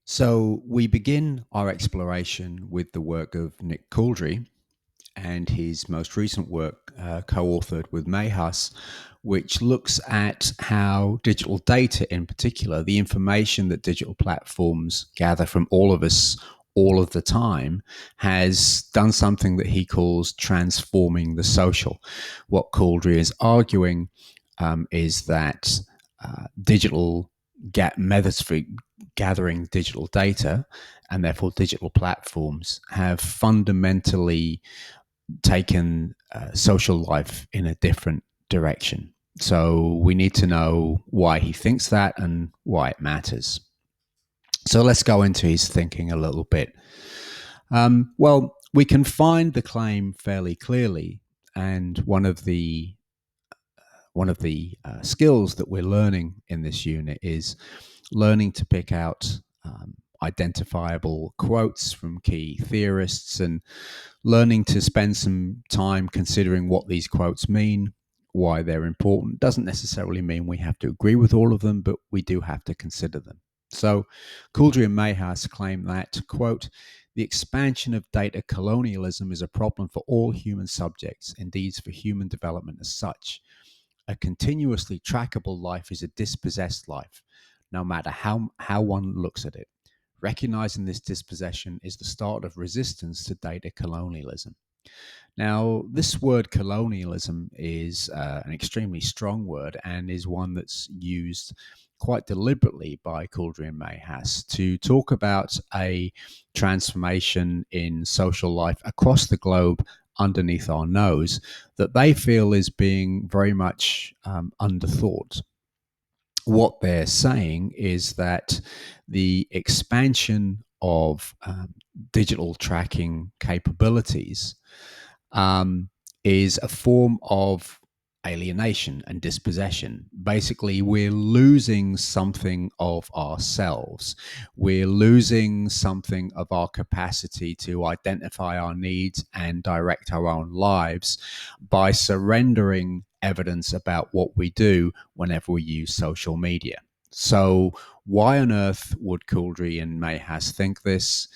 So we begin our exploration with the work of Nick Couldry and his most recent work, co-authored with meijas, which looks at how digital data, in particular, the information that digital platforms gather from all of us all of the time, has done something that he calls transforming the social. What Couldry is arguing is that digital methods for gathering digital data and therefore digital platforms have fundamentally taken social life in a different direction. So we need to know why he thinks that and why it matters. So let's go into his thinking a little bit. Well, we can find the claim fairly clearly, and one of the skills that we're learning in this unit is learning to pick out identifiable quotes from key theorists and learning to spend some time considering what these quotes mean, why they're important. Doesn't necessarily mean we have to agree with all of them, but we do have to consider them. So Couldry and meijas claim that, quote, the expansion of data colonialism is a problem for all human subjects, indeed for human development as such. A continuously trackable life is a dispossessed life, no matter how one looks at it. Recognizing this dispossession is the start of resistance to data colonialism. Now, this word colonialism is an extremely strong word and is one that's used quite deliberately by Couldry and meijas to talk about a transformation in social life across the globe underneath our nose that they feel is being very much underthought. What they're saying is that the expansion of digital tracking capabilities um, is a form of alienation and dispossession. Basically, we're losing something of ourselves. We're losing something of our capacity to identify our needs and direct our own lives by surrendering evidence about what we do whenever we use social media. So, why on earth would Couldry and meijas think this?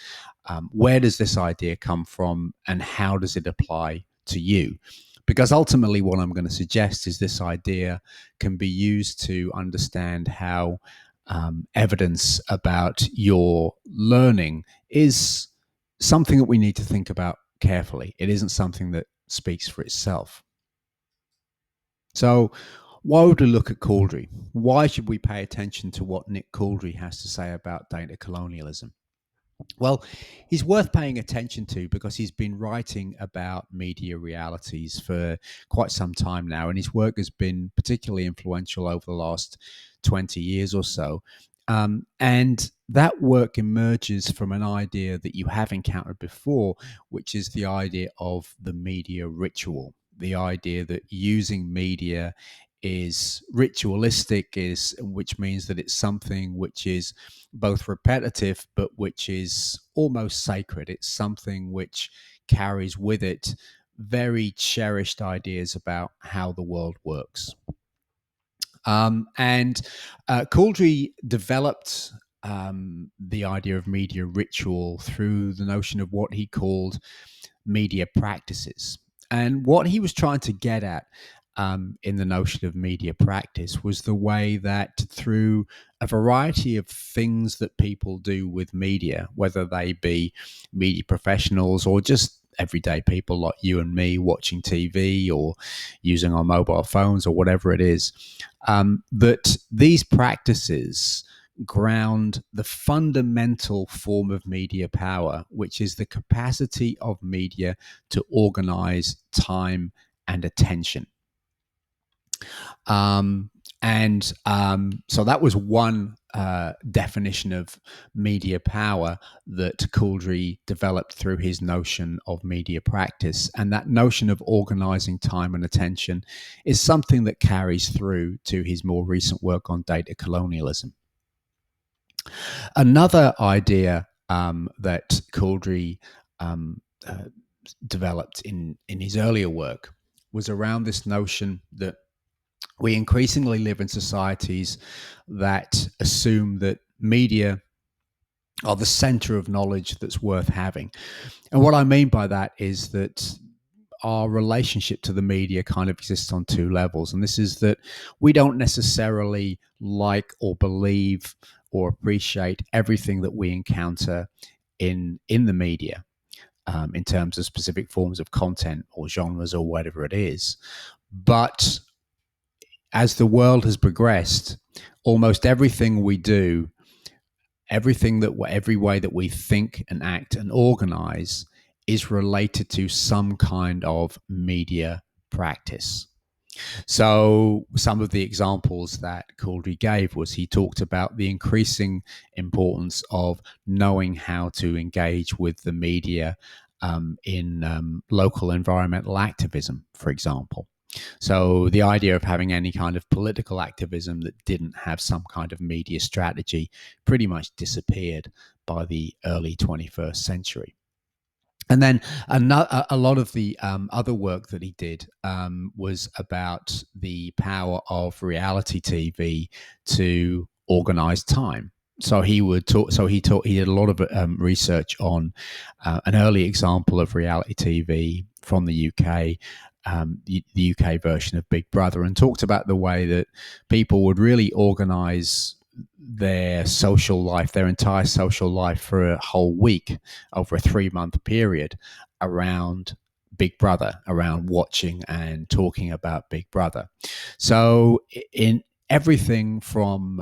Where does this idea come from and how does it apply to you? Because ultimately, what I'm going to suggest is this idea can be used to understand how evidence about your learning is something that we need to think about carefully. It isn't something that speaks for itself. So, why would we look at Couldry? Why should we pay attention to what Nick Couldry has to say about data colonialism? Well, he's worth paying attention to because he's been writing about media realities for quite some time now, and his work has been particularly influential over the last 20 years or so. And that work emerges from an idea that you have encountered before, which is the idea of the media ritual, the idea that using media is ritualistic, is which means that it's something which is both repetitive but which is almost sacred. It's something which carries with it very cherished ideas about how the world works. And Couldry developed the idea of media ritual through the notion of what he called media practices. And what he was trying to get at in the notion of media practice was the way that through a variety of things that people do with media, whether they be media professionals or just everyday people like you and me watching TV or using our mobile phones or whatever it is, that these practices ground the fundamental form of media power, which is the capacity of media to organize time and attention. So that was one definition of media power that Couldry developed through his notion of media practice. And that notion of organizing time and attention is something that carries through to his more recent work on data colonialism. Another idea that Couldry um, uh, developed in his earlier work was around this notion that we increasingly live in societies that assume that media are the center of knowledge that's worth having. And what I mean by that is that our relationship to the media kind of exists on two levels. And this is that we don't necessarily like or believe or appreciate everything that we encounter in the media, in terms of specific forms of content or genres or whatever it is. But as the world has progressed, almost everything we do, every way that we think and act and organize is related to some kind of media practice. So some of the examples that Couldry gave was he talked about the increasing importance of knowing how to engage with the media, in local environmental activism, for example. So the idea of having any kind of political activism that didn't have some kind of media strategy pretty much disappeared by the early 21st century. And then a lot of the other work that he did was about the power of reality TV to organize time. So he would talk. So he did a lot of research on an early example of reality TV from the UK, the UK version of Big Brother, and talked about the way that people would really organize their social life, their entire social life for a whole week over a 3-month period around Big Brother, around watching and talking about Big Brother. So in everything from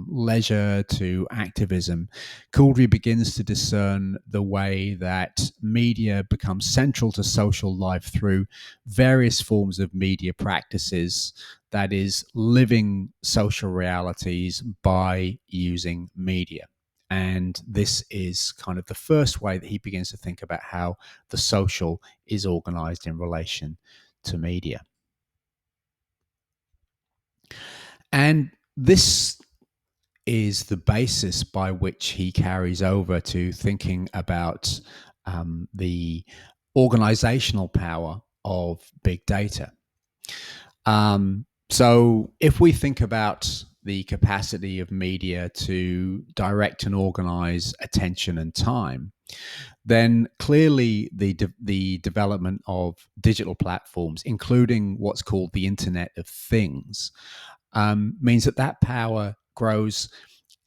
leisure to activism, Couldry begins to discern the way that media becomes central to social life through various forms of media practices, that is, living social realities by using media. And this is kind of the first way that he begins to think about how the social is organized in relation to media. And this is the basis by which he carries over to thinking about the organizational power of big data. So if we think about the capacity of media to direct and organize attention and time, then clearly the development of digital platforms, including what's called the Internet of Things, means that power grows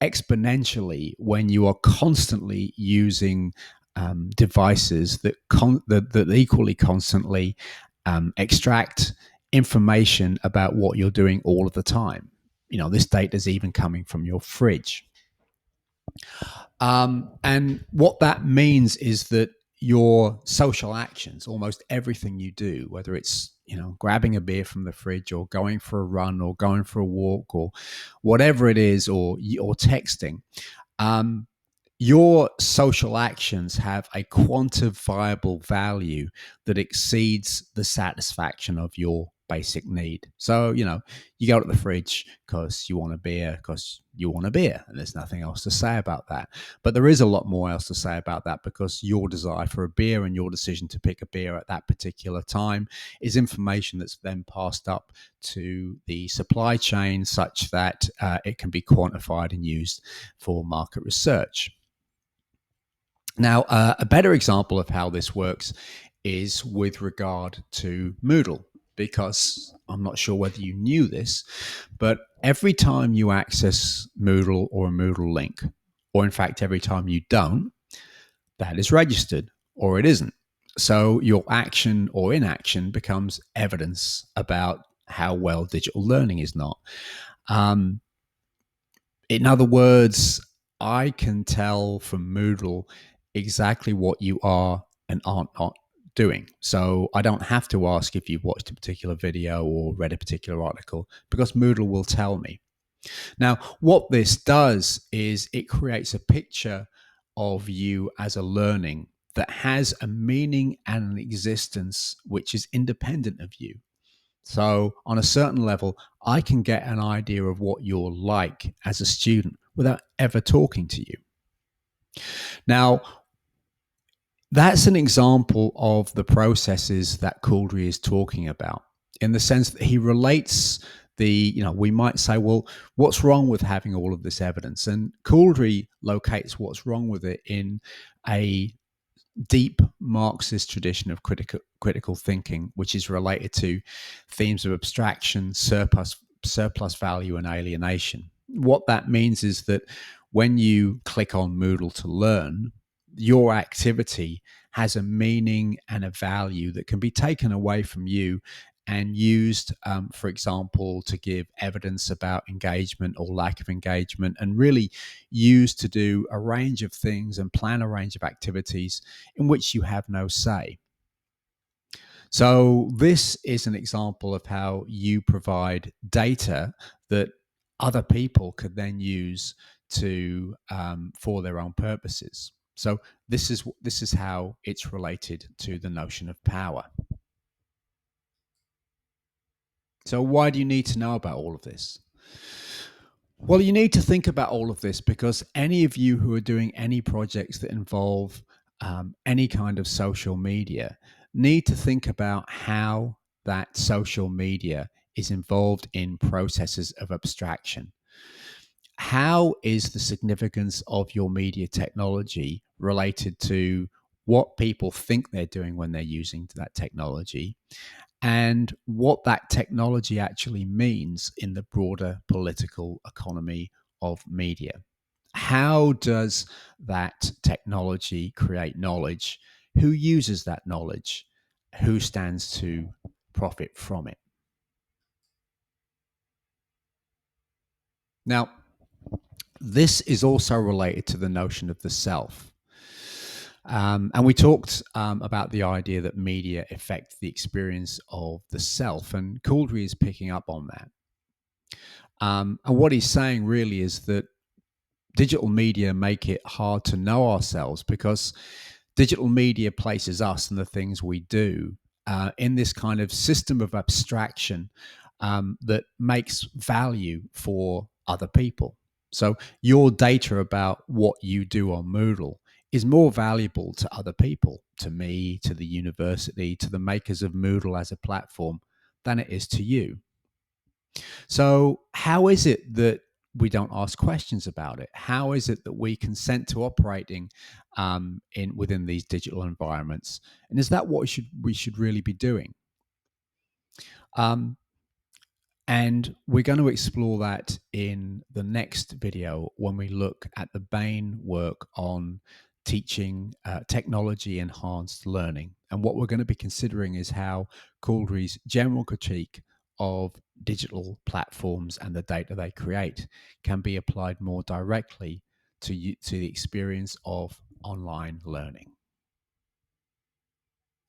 exponentially when you are constantly using devices that equally constantly extract information about what you're doing all of the time. This data is even coming from your fridge. And what that means is that your social actions, almost everything you do, whether it's grabbing a beer from the fridge or going for a run or going for a walk or whatever it is, or texting, your social actions have a quantifiable value that exceeds the satisfaction of your basic need. So, you go to the fridge because you want a beer, and there's nothing else to say about that. But there is a lot more else to say about that, because your desire for a beer and your decision to pick a beer at that particular time is information that's then passed up to the supply chain such that it can be quantified and used for market research. Now, a better example of how this works is with regard to Moodle, because I'm not sure whether you knew this, but every time you access Moodle or a Moodle link, or in fact, every time you don't, that is registered or it isn't. So your action or inaction becomes evidence about how well digital learning is not. In other words, I can tell from Moodle exactly what you are and aren't not doing. So I don't have to ask if you've watched a particular video or read a particular article, because Moodle will tell me. Now, what this does is it creates a picture of you as a learning that has a meaning and an existence which is independent of you. So, on a certain level, I can get an idea of what you're like as a student without ever talking to you. Now, that's an example of the processes that Couldry is talking about, in the sense that he relates We might say, well, what's wrong with having all of this evidence? And couldry locates what's wrong with it in a deep Marxist tradition of critical thinking, which is related to themes of abstraction, surplus value, and alienation. What that means is that when you click on Moodle to learn, your activity has a meaning and a value that can be taken away from you and used, for example, to give evidence about engagement or lack of engagement, and really used to do a range of things and plan a range of activities in which you have no say. So, this is an example of how you provide data that other people could then use to for their own purposes. So, this is how it's related to the notion of power. So, why do you need to know about all of this? Well, you need to think about all of this because any of you who are doing any projects that involve any kind of social media need to think about how that social media is involved in processes of abstraction. How is the significance of your media technology related to what people think they're doing when they're using that technology, and what that technology actually means in the broader political economy of media? How does that technology create knowledge? Who uses that knowledge? Who stands to profit from it? Now, this is also related to the notion of the self. And we talked about the idea that media affect the experience of the self, and couldry is picking up on that. And what he's saying really is that digital media make it hard to know ourselves because digital media places us and the things we do in this kind of system of abstraction that makes value for other people. So your data about what you do on Moodle is more valuable to other people, to me, to the university, to the makers of Moodle as a platform, than it is to you. So, how is it that we don't ask questions about it? How is it that we consent to operating in within these digital environments? And is that what we should really be doing? Um, and we're going to explore that in the next video when we look at the Bain work on teaching technology enhanced learning. And what we're going to be considering is how couldry's general critique of digital platforms and the data they create can be applied more directly to the experience of online learning.